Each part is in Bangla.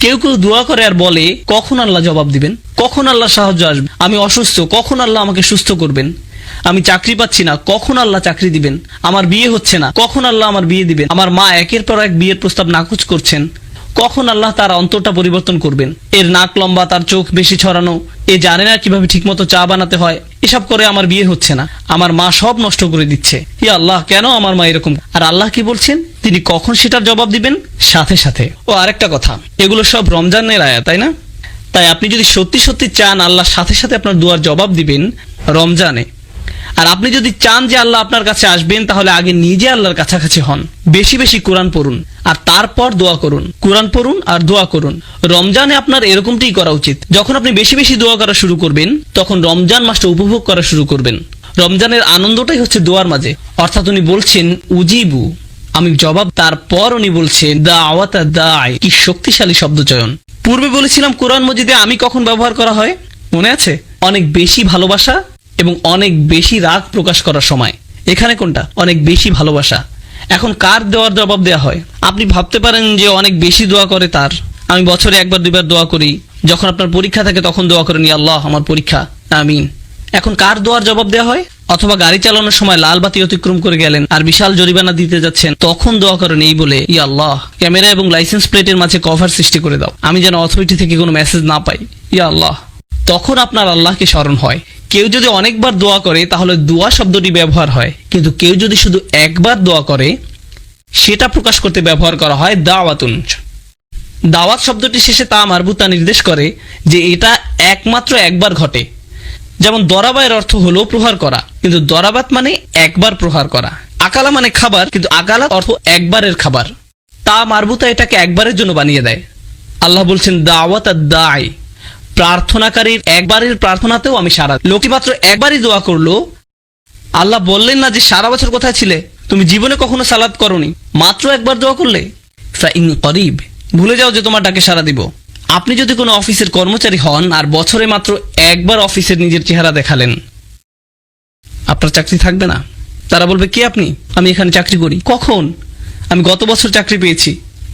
কেউ কেউ দোয়া করে আর বলে কখন আল্লাহ জবাব দিবেন, কখন আল্লাহ সাহায্য আসবে, আমি অসুস্থ কখন আল্লাহ আমাকে সুস্থ করবেন, আমি চাকরি পাচ্ছি না কখন আল্লাহ চাকরি দিবেন, আমার বিয়ে হচ্ছে না কখন আল্লাহ আমার বিয়ে দিবেন, আমার মা একের পর এক বিয়ের প্রস্তাব নাকচ করছেন কখন আল্লাহ তার অন্তরটা পরিবর্তন করবেন, এর নাক লম্বা তার চোখ বেশি ছড়ানো, এ জানে না কিভাবে ঠিকমতো চা বানাতে হয়, এসব করে আমার বিয়ে হচ্ছে না, আমার মা সব নষ্ট করে দিচ্ছে, ইয়া আল্লাহ কেন আমার মা এরকম। আর আল্লাহ কি বলছেন, তিনি কখন সেটার জবাব দিবেন, সাথে সাথে। ও আরেকটা কথা, এগুলো সব রমজানের আয়াত, তাই না? তাই আপনি যদি সত্যি সত্যি চান আল্লাহ সাথে সাথে আপনার দোয়ার জবাব দিবেন রমজানে, আর আপনি যদি চান যে আল্লাহ আপনার কাছে আসবেন, তাহলে আগে নিজে আল্লাহর কাছাকাছি হন, বেশি বেশি কোরআন পড়ুন আর তারপর দোয়া করুন। কোরআন পড়ুন আর দোয়া করুন। রমজানে আপনার এরকমটাই করা উচিত। যখন আপনি বেশি বেশি দোয়া করা শুরু করবেন, তখন রমজান মাসটা উপভোগ করা শুরু করবেন। রমজানের আনন্দটাই হচ্ছে দোয়ার মাঝে। অর্থাৎ উনি বলছেন উজিবু, আমি জবাব, তারপর উনি বলছেন দাওয়াতা দাই। কি শক্তিশালী শব্দ চয়ন। পূর্বে বলেছিলাম কোরআন মজিদে আমি কখন ব্যবহার করা হয়, মনে আছে? অনেক বেশি ভালোবাসা এবং অনেক বেশি রাগ প্রকাশ করার সময়। এখানে কোনটা? অনেক বেশি ভালোবাসা। এখন কার দেওয়ার জবাব দেওয়া হয়? আপনি ভাবতে পারেন যে অনেক বেশি দোয়া করে তার। আমি বছরে একবার দুইবার দোয়া করি, যখন আপনার পরীক্ষা থাকে তখন দোয়া করেন ইয়া আল্লাহ আমার পরীক্ষা, আমিন। এখন কার দোয়ার জবাব দেওয়া হয়? অথবা গাড়ি চালানোর সময় লাল বাতি অতিক্রম করে গেলেন আর বিশাল জরিমানা দিতে যাচ্ছেন, তখন দোয়া করেন এই বলে ইয়া আল্লাহ ক্যামেরা এবং লাইসেন্স প্লেটের মাঝে কভার সৃষ্টি করে দাও, আমি যেন অথরিটি থেকে কোনো মেসেজ না পাই, ইয়া আল্লাহ। তখন আপনার আল্লাহকে স্মরণ হয়। কেউ যদি অনেকবার দোয়া করে তাহলে দোয়া শব্দটি ব্যবহার হয়, কিন্তু কেউ যদি শুধু একবার দোয়া করে সেটা প্রকাশ করতে ব্যবহার করা হয় দাওয়াতুন। দাওয়াত শব্দটি শেষে তা মারবুতা নির্দেশ করে যে এটা একমাত্র একবার ঘটে। যেমন দরাবায়ের অর্থ হলো প্রহার করা, কিন্তু দরাবাত মানে একবার প্রহার করা। আকালা মানে খাবার, কিন্তু আকালা অর্থ একবারের খাবার। তা মারবুতা এটাকে একবারের জন্য বানিয়ে দেয়। আল্লাহ বলছেন দাওয়াত দাই, প্রার্থনাকারীর একবারের প্রার্থনাতেও আমি সারা। লোকটি মাত্র একবারই দোয়া করলো, আল্লাহ বললেন না যে সারা বছর কোথায় ছিলে, তুমি জীবনে কখনো সালাত করনি, মাত্র একবার দোয়া করলে, ফাইন করিব, ভুলে যাও যে তোমার ডাকে সারা দিব। আপনি যদি কোনো অফিসের কর্মচারী হন আর বছরে মাত্র একবার অফিসের নিজের চেহারা দেখালেন, আপনার চাকরি থাকবে না। তারা বলবে কে আপনি? আমি এখানে চাকরি করি। কখন? আমি গত বছর চাকরি পেয়েছি।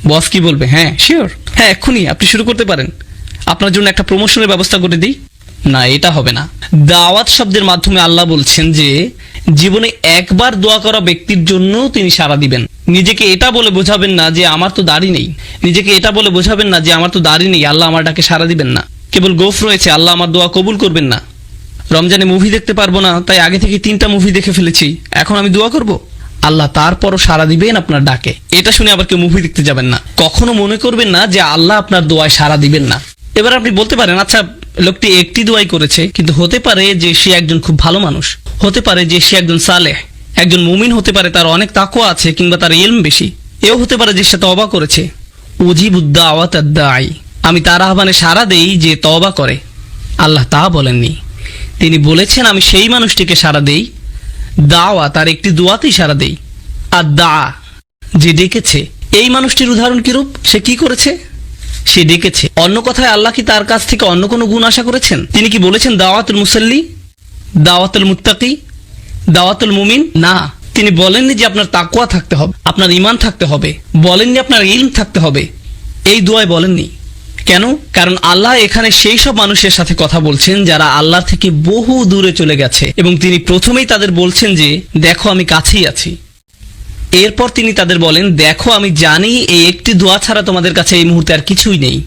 বস কি বলবে? হ্যাঁ শিওর, হ্যাঁ এক্ষুনি আপনি শুরু করতে পারেন, আপনার জন্য একটা প্রমোশনের ব্যবস্থা করে দিই। না, এটা হবে না। দাওয়াত শব্দের মাধ্যমে আল্লাহ বলছেন যে জীবনে একবার দোয়া করা ব্যক্তির জন্য তিনি সাড়া দিবেন। নিজেকে এটা বলে বোঝাবেন না যে আমার তো দাড়ি নেই, নিজেকে এটা বলে বোঝাবেন না যে আমার তো দাড়ি নেই, আল্লাহ আমার ডাকে সাড়া দিবেন না। কেবল গোফ রয়েছে, আল্লাহ আমার দোয়া কবুল করবেন না। রমজানে মুভি দেখতে পারবো না, তাই আগে থেকে 3টা মুভি দেখে ফেলেছি, এখন আমি দোয়া করব। আল্লাহ তারপরও সাড়া দিবেন আপনার ডাকে। এটা শুনে আবার কেউ মুভি দেখতে যাবেন না। কখনো মনে করবেন না যে আল্লাহ আপনার দোয়ায় সাড়া দিবেন না। এবার আপনি বলতে পারেন আচ্ছা লোকটি একটি দোয়াই করেছে, কিন্তু হতে পারে যে সে একজন খুব ভালো মানুষ, হতে পারে যে সে একজন সালেহ, একজন মুমিন হতে পারে, তার অনেক তাকওয়া আছে কিংবা তার ইলম বেশি। এও হতে পারে যে সে তওবা করেছে। উজিবুদ দাওয়াত দাই, আমি তার আহ্বানে সাড়া দেই যে তওবা করে। আল্লাহ তা বলেননি, তিনি বলেছেন আমি সেই মানুষটিকে সাড়া দেই, দাওয়া তার একটি দোয়াতেই সাড়া দেই। আর দা যে ডেকেছে, এই মানুষটির উদাহরণ কিরূপ? সে কি করেছে? সে ডেকেছে। অন্য কথায় আল্লাহ কি তার কাছ থেকে অন্য কোনো গুণ আশা করেছেন? তিনি কি বলেছেন দাওয়াতুল মুসাল্লি, দাওয়াতুল মুত্তাকি, দাওয়াতুল মুমিন? না, তিনি বলেননি যে আপনার তাকওয়া থাকতে হবে, আপনার ঈমান থাকতে হবে, বলেননি আপনার ইলম থাকতে হবে। এই দোয়ায় বলেননি। কেন? কারণ আল্লাহ এখানে সেই সব মানুষের সাথে কথা বলছেন যারা আল্লাহ থেকে বহু দূরে চলে গেছে, এবং তিনি প্রথমেই তাদের বলছেন যে দেখো আমি কাছেই আছি। এরপর তিনি তাদের বলেন দেখো আমি জানি এই একটি দোয়া ছাড়া তোমাদের কাছে এই মুহূর্তে আর কিছুই নেই,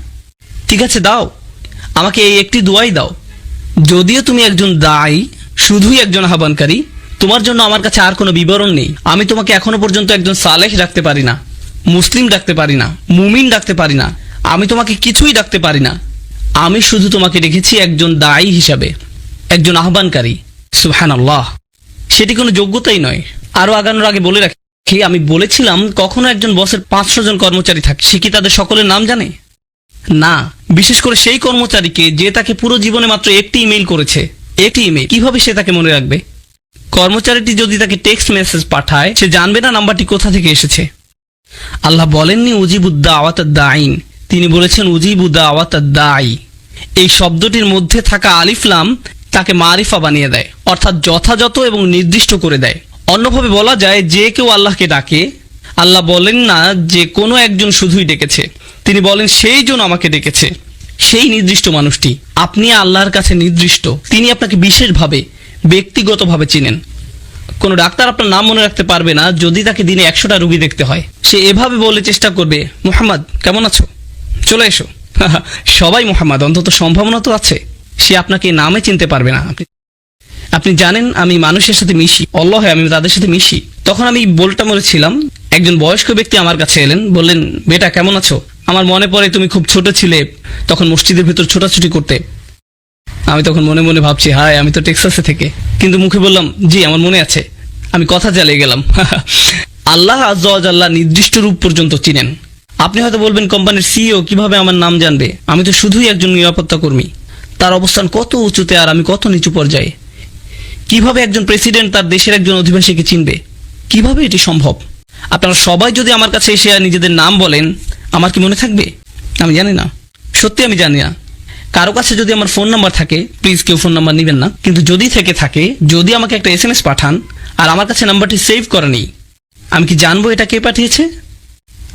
ঠিক আছে দাও আমাকে এই একটি দোয়াই দাও। যদিও তুমি একজন দায়ী, শুধুই একজন আহ্বানকারী, তোমার জন্য আমার কাছে আর কোনো বিবরণ নেই। আমি তোমাকে এখনো পর্যন্ত একজন সালেহ ডাকতে পারি না, মুসলিম ডাকতে পারি না, মুমিন ডাকতে পারি না, আমি তোমাকে কিছুই ডাকতে পারি না। আমি শুধু তোমাকে রেখেছি একজন দায়ী হিসাবে, একজন আহ্বানকারী। সুবহানাল্লাহ, সেটি কোনো যোগ্যতাই নয়। আরো আগানোর আগে বলে রাখি, আমি বলেছিলাম কখনো একজন বসের 500 জন কর্মচারী থাকে, সে কি তাদের সকলের নাম জানে? না, বিশেষ করে সেই কর্মচারীকে যে তাকে পুরো জীবনে মাত্র একটি ইমেইল করেছে। একটি ইমেইল কিভাবে সে তাকে মনে রাখবে? কর্মচারীটি যদি তাকে টেক্সট মেসেজ পাঠায়, সে জানবে না নাম্বারটি কোথা থেকে এসেছে। আল্লাহ বলেননি উজিবুদ দাওয়াত দাইন, তিনি বলেছেন উজিবুদ দাওয়াত দাই। এই শব্দটির মধ্যে থাকা আলিফ লাম তাকে মারিফা বানিয়ে দেয়, অর্থাৎ যথাযথ এবং নির্দিষ্ট করে দেয়। অন্যভাবে বলা যায় যে কেউ আল্লাহকে ডাকে। আল্লাহ বলেন না যে কোনো একজন শুধুই ডেকেছে, তিনি বলেন সেই জন আমাকে ডেকেছে, সেই নির্দিষ্ট মানুষটি। আপনি আল্লাহর কাছে নির্দিষ্ট, তিনি আপনাকে বিশেষভাবে ব্যক্তিগতভাবে চিনেন। কোনো ডাক্তার আপনার নাম মনে রাখতে পারবে না যদি তাকে দিনে 100টা রোগী দেখতে হয়। সে এভাবে বলে চেষ্টা করবে, মুহাম্মদ কেমন আছো, চলে এসো। সবাই মুহাম্মদ, অন্তত সম্ভাবনা তো আছে। সে আপনাকে নামে চিনতে পারবে না। আপনি জানেন আমি মানুষের সাথে মিশি, আল্লাহ আমি তাদের সাথে মিশি। তখন আমি বলটা মরেছিলাম, একজন বয়স্ক ব্যক্তি আমার কাছে এলেন, বললেন বেটা কেমন আছো, আমার মনে পড়ে তুমি খুব ছোট ছিলে, তখন মসজিদের ভিতর ছোটাছুটি করতে। আমি তখন মনে মনে ভাবছি, হায় আমি তো টেক্সাসে থেকে, কিন্তু মুখে বললাম জি আমার মনে আছে। আমি কথা চালিয়ে গেলাম। আল্লাহ আজ্জা ওয়া জাল্লা নির্দিষ্ট রূপ পর্যন্ত চিনেন। আপনি হয়তো বলবেন কোম্পানির সিইও কিভাবে আমার নাম জানবে, আমি তো শুধুই একজন নিরাপত্তা কর্মী। তার অবস্থান কত উঁচুতে আর আমি কত নিচু পর্যায়ে। কিভাবে একজন প্রেসিডেন্ট তার দেশের একজন অধিবাসীকে চিনবে, কিভাবে এটি সম্ভব? আপনারা সবাই যদি আমার কাছে এসে নিজেদের নাম বলেন, আমার কি মনে থাকবে? আমি জানি না, সত্যি আমি জানি না। কারো কাছে যদি আমার ফোন নাম্বার থাকে, প্লিজ কেউ ফোন নাম্বার নেবেন না, কিন্তু যদি থেকে থাকে, যদি আমাকে একটা SMS পাঠান আর আমার কাছে নাম্বারটি সেভ করা নেই, আমি কি জানবো এটা কে পাঠিয়েছে?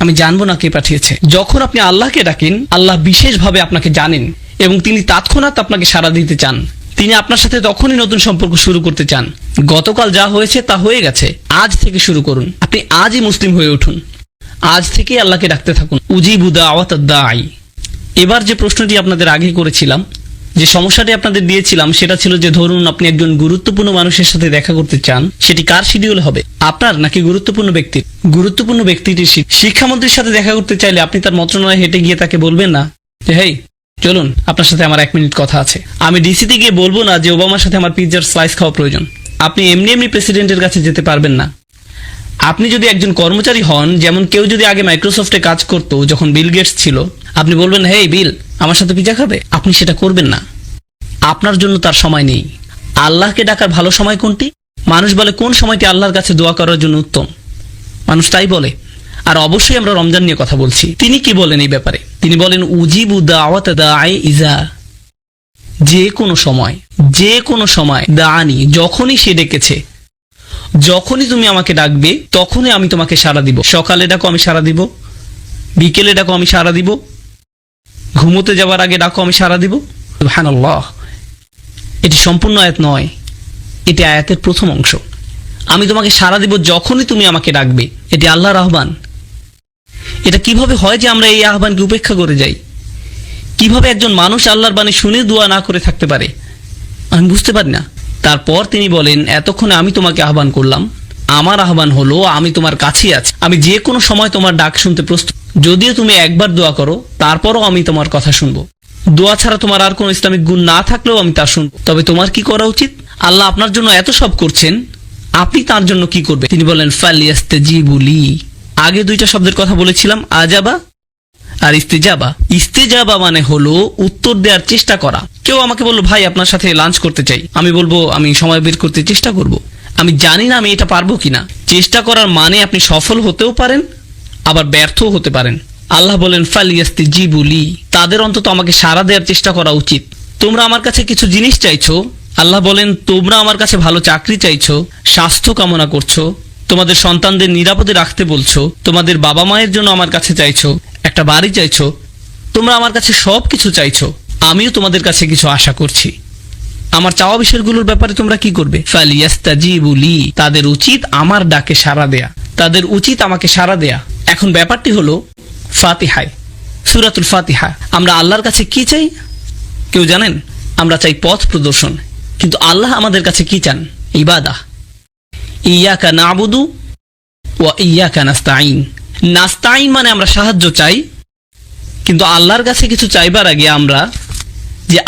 আমি জানবো না কে পাঠিয়েছে। যখন আপনি আল্লাহকে ডাকেন, আল্লাহ বিশেষভাবে আপনাকে জানেন এবং তিনি তৎক্ষণাৎ আপনাকে সাড়া দিতে চান। তিনি আপনার সাথে তখনই নতুন সম্পর্ক শুরু করতে চান। গতকাল যা হয়েছে তা হয়ে গেছে, আজ থেকে শুরু করুন। আপনি আজই মুসলিম হয়ে উঠুন, আজ থেকে আল্লাহকে ডাকতে থাকুন। উজিবু দাওয়াতাদ দাঈ। এবার যে প্রশ্নটি আপনাদের আগে করেছিলাম, যে সমস্যাটি আপনাদের দিয়েছিলাম, সেটা ছিল যে ধরুন আপনি একজন গুরুত্বপূর্ণ মানুষের সাথে দেখা করতে চান, সেটি কার শিডিউল হবে, আপনার নাকি গুরুত্বপূর্ণ ব্যক্তির? গুরুত্বপূর্ণ ব্যক্তিটির শিক্ষামন্ত্রীর সাথে দেখা করতে চাইলে আপনি তার মন্ত্রণালয়ে হেঁটে গিয়ে তাকে বলবেন না যে হেই চলুন আপনার সাথে আমার 1 মিনিট কথা আছে। আমি ডিসিতে গিয়ে বলবো না যে ওবামার সাথে আমার পিৎজার স্লাইস খাওয়া প্রয়োজন। আপনি এমনি এমনি প্রেসিডেন্টের কাছে যেতে পারবেন না। আপনি যদি একজন কর্মচারী হন, যেমন কেউ যদি আগে মাইক্রোসফটে কাজ করতো যখন বিল গেটস ছিল, আপনি বলবেন হেই বিল আমার সাথে পিৎজা খাবে? আপনি সেটা করবেন না, আপনার জন্য তার সময় নেই। আল্লাহকে ডাকার ভালো সময় কোনটি? মানুষ বলে কোন সময়টি আল্লাহর কাছে দোয়া করার জন্য উত্তম, মানুষ তাই বলে। আর অবশ্যই আমরা রমজান নিয়ে কথা বলছি। তিনি কি বলেন এই ব্যাপারে? তিনি বলেন উজিবু দাওয়াত দাঈ ইজা, যে কোনো সময় দাআনি, যখনই সে ডেকেছে, যখনই তুমি আমাকে ডাকবে তখনই আমি তোমাকে সাড়া দিব। সকালে ডাকো আমি সাড়া দিব, বিকেলে ডাকো আমি সাড়া দিব, ঘুমোতে যাওয়ার আগে ডাকো আমি সাড়া দিব। সুবহানাল্লাহ, এটি সম্পূর্ণ আয়াত নয়, এটি আয়াতের প্রথম অংশ। আমি তোমাকে সাড়া দিব যখনই তুমি আমাকে ডাকবে, এটি আল্লাহর আহ্বান। এটা কিভাবে হয় যে আমরা এই আহ্বানকে উপেক্ষা করে যাই? কিভাবে একজন মানুষ আল্লাহর বাণী শুনে দোয়া না করে থাকতে পারে? আমি বুঝতে পারি না। তারপর তিনি বলেন এতক্ষণে আমি তোমাকে আহ্বান করলাম, আমার আহ্বান হলো আমি তোমার কাছেই আছি, আমি যে কোনো সময় তোমার ডাক শুনতে প্রস্তুত। যদিও তুমি একবার দোয়া করো, তারপরও আমি তোমার কথা শুনবো। দোয়া ছাড়া তোমার আর কোনো ইসলামিক গুণ না থাকলেও আমি তা শুনবো। তবে তোমার কি করা উচিত? আল্লাহ আপনার জন্য এত সব করছেন, আপনি তার জন্য কি করবেন? তিনি বলেন ফালিয়াস্তাজিবু লি। আগে 2টা শব্দের কথা বলেছিলাম, আজাবা আর ইস্তেজাবা। ইস্তেজাবা মানে হলো উত্তর দেওয়ার চেষ্টা করা। কেউ আমাকে বললো ভাই আপনার সাথে লাঞ্চ করতে চাই, আমি বলবো আমি সময় বের করতে চেষ্টা করব। আমি জানি না আমি এটা পারবো কিনা। চেষ্টা করার মানে আপনি সফল হতেও পারেন, আবার ব্যর্থও হতে পারেন। আল্লাহ বলেন ফালিয়াস্তাজিবু লি, তাদের অন্তত আমাকে সাড়া দেওয়ার চেষ্টা করা উচিত। তোমরা আমার কাছে কিছু জিনিস চাইছো, আল্লাহ বলেন তোমরা আমার কাছে ভালো চাকরি চাইছো, স্বাস্থ্য কামনা করছো, তোমাদের সন্তানদের নিরাপদে রাখতে বলছো, তোমাদের বাবা মায়ের জন্য আমার কাছে চাইছো, একটা বাড়ি চাইছো, তোমরা আমার কাছে সব কিছু চাইছো। আমিও তোমাদের কাছে কিছু আশা করছি। আমার চাওয়া বিষয়গুলোর ব্যাপারে তোমরা কি করবে? ফালিয়াস্তাজিবু লি, তাদের উচিত আমার ডাকে সাড়া দেয়া, তাদের উচিত আমাকে সাড়া দেয়া। এখন ব্যাপারটি হলো ফাতিহায়, সূরাতুল ফাতিহা, আমরা আল্লাহর কাছে কি চাই কেউ জানেন? আমরা চাই পথ প্রদর্শন, কিন্তু আল্লাহ আমাদের কাছে কি চান? ইবাদাহ। ইয়াকা নাবুদু ওয়া ইয়াকা নাস্তাইন। নাস্তাইন মানে আমরা সাহায্য চাই, কিন্তু আল্লাহর কাছে কিছু চাইবার আগে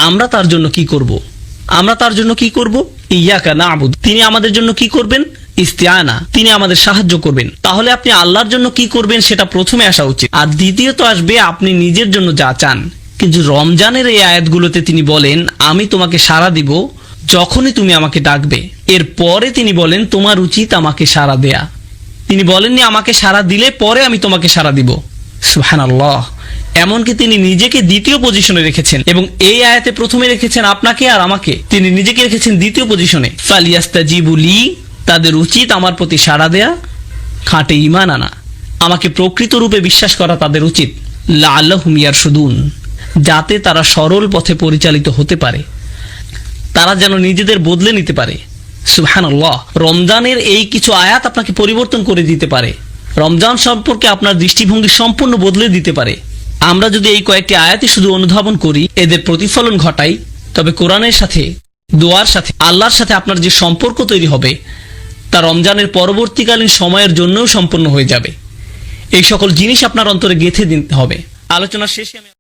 আমরা তার জন্য কি করব? আমরা তার জন্য কি করব? ইয়াকা নাবুদ, তিনি আমাদের জন্য কি করবেন? ইস্তিআনা, তিনি আমাদের সাহায্য করবেন। তাহলে আপনি আল্লাহর জন্য কি করবেন সেটা প্রথমে আসা উচিত, আর দ্বিতীয়ত আসবে আপনি নিজের জন্য যা চান। কিন্তু রমজানের এই আয়াতগুলোতে তিনি বলেন আমি তোমাকে সাড়া দিব যখনই তুমি আমাকে ডাকবে। এরপরে তিনি বলেন তোমার উচিত আমাকে সাড়া দেয়া। তিনি বলেননি আমাকে সাড়া দিলে পরে আমি তোমাকে সাড়া দিব। সুবহানাল্লাহ, এমনকি তিনি নিজেকে দ্বিতীয় পজিশনে রেখেছেন, এবং এই আয়াতে প্রথমে রেখেছেন আপনাকে আর আমাকে, তিনি নিজেকে রেখেছেন দ্বিতীয় পজিশনে। ফালিয়াস্তাজিবু লি, তাদের উচিত আমার প্রতি সাড়া দেয়া, খাঁটে ঈমান আনা, আমাকে প্রকৃত রূপে বিশ্বাস করা তাদের উচিত। লাআল্লাহুম ইয়ারশুদুন, যাতে তারা সরল পথে পরিচালিত হতে পারে, তারা যেন নিজেদের বদলে নিতে পারে। সুবহানাল্লাহ। রমজানের এই কিছু আয়াত আপনাকে পরিবর্তন করে দিতে পারে, রমজান সম্পর্কে আপনার দৃষ্টিভঙ্গি সম্পূর্ণ বদলে দিতে পারে। আমরা যদি এই কয়েকটি আয়াতই শুধু অনুধাবন করি, এদের প্রতিফলন ঘটাই, তবে কোরআনের সাথে, দোয়ার সাথে, আল্লাহর সাথে আপনার যে সম্পর্ক তৈরি হবে তা রমজানের পরবর্তীকালীন সময়ের জন্যও সম্পন্ন হয়ে যাবে। এই সকল জিনিস আপনার অন্তরে গেঁথে দিতে হবে। আলোচনা শেষে